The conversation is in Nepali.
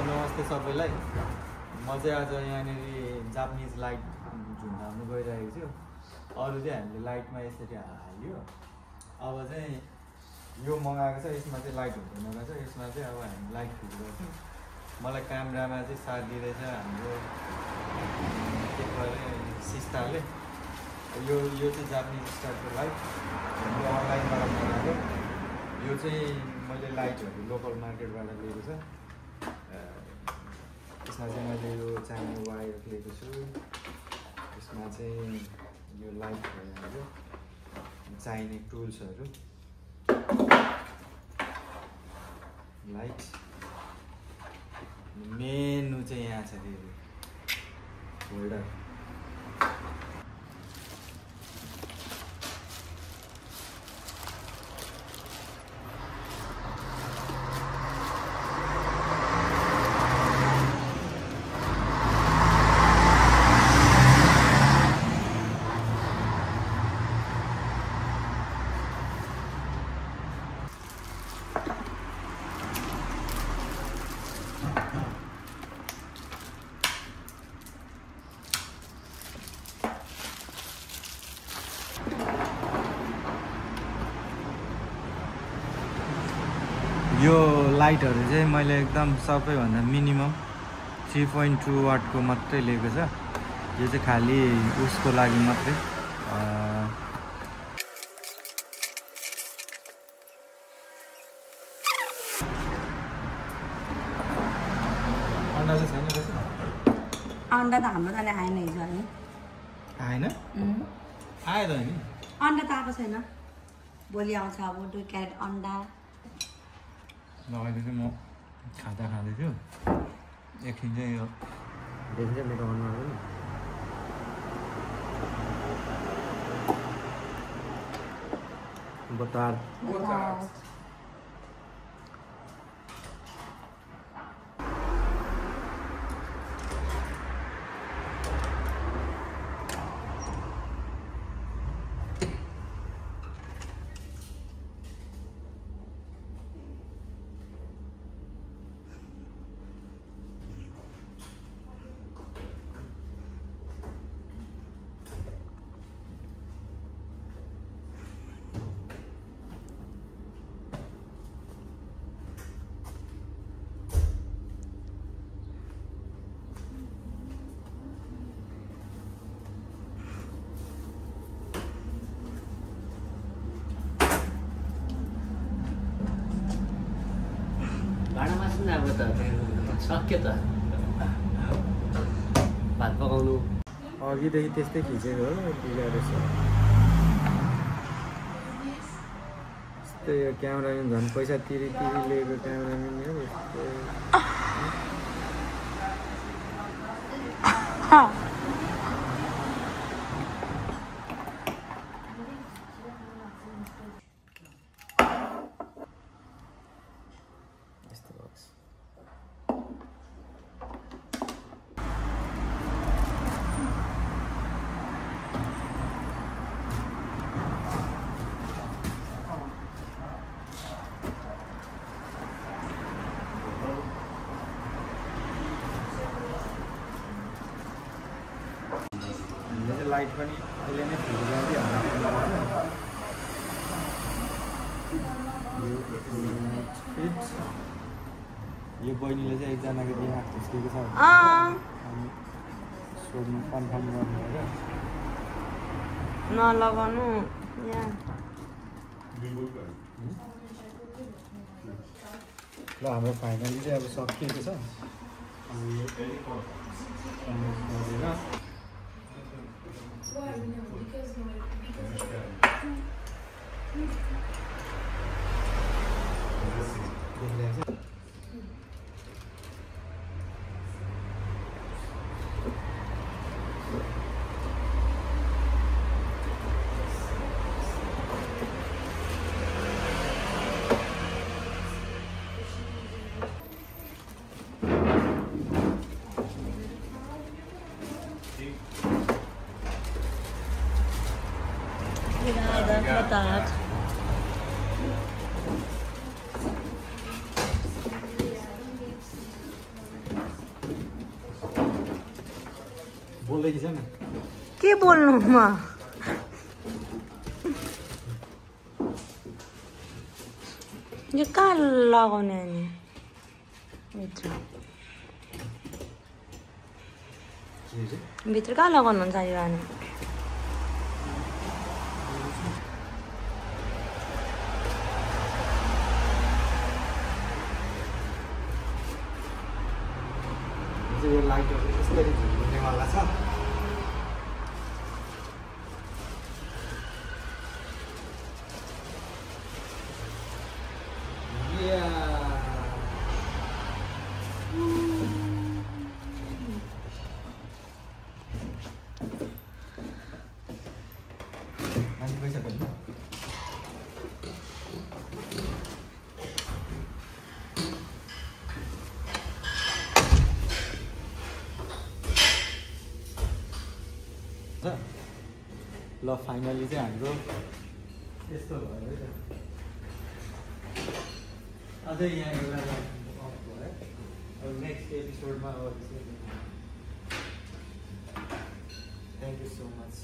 नमस्ते सबैलाई। म चाहिँ आज यहाँनिर जापानिज लाइट झुन्डाउनु गइरहेको छु। अरू चाहिँ हामीले लाइटमा यसरी हाल्यो। अब चाहिँ यो मगाएको छ, यसमा चाहिँ लाइट हुँदैन रहेछ। यसमा चाहिँ अब हामी लाइट फिट गर्छौँ। मलाई क्यामेरामा चाहिँ साथ दिँदैछ हाम्रो सिस्टारले। यो चाहिँ जापानिज स्टारको लाइट यो अनलाइनबाट मगाएको। यो चाहिँ मैले लाइटहरू लोकल मार्केटबाट लिएको छ। यसमा चाहिँ मैले यो चाहिने वायर लिएको छु। यसमा चाहिँ यो लाइट भयो, चाहिने टुल्सहरू लाइट। मेनु चाहिँ यहाँ छ होल्डर। यो लाइटहरू चाहिँ मैले एकदम सबैभन्दा मिनिमम 3.2 वाटको मात्रै लिएको छ। यो चाहिँ खालि उसको लागि मात्रै। अन्डा चाहिँ छैन रहेछ। अन्डा त हाम्रो तले आएन हिजो अनि आएन? आयो त नि। अन्डा त आएको छैन। भोलि आउँछ अब 2 क्यारेट अन्डा। अहिले चाहिँ म खाँदैछु। एकछिन चाहिँ यो देखिन्छ मेरो अनुहार पनि। बतार अब त सक्यो त भात पकाउनु। अघिदेखि त्यस्तै खिचेको हो, बिगारेछ। यस्तै यो क्यामेराम्यान झन् पैसा तिरी लिएको क्यामेराम्यान हो। लाइट पनि अहिले नै फिट गर्दै यो बहिनीले चाहिँ एकजनाको बिहा खुस्केको छ। अनि सोध्नु कन्फर्म गर्नु भयो नलगाउनु यहाँ। ल हाम्रो फाइनली चाहिँ अब सकिएको छ। Dat. बोल्दै छ नि के बोल्नु म यो कहाँ लगाउने अनि भित्र भित्र कहाँ लगाउनुहुन्छ यो अनि यो लाइटहरू यसरी झुल्नेवाला छ ल फाइनली चाहिँ हाम्रो यस्तो भयो है अझै यहाँ एउटा भयो है अब नेक्स्ट एपिसोडमा थ्याङ्क यू सो मच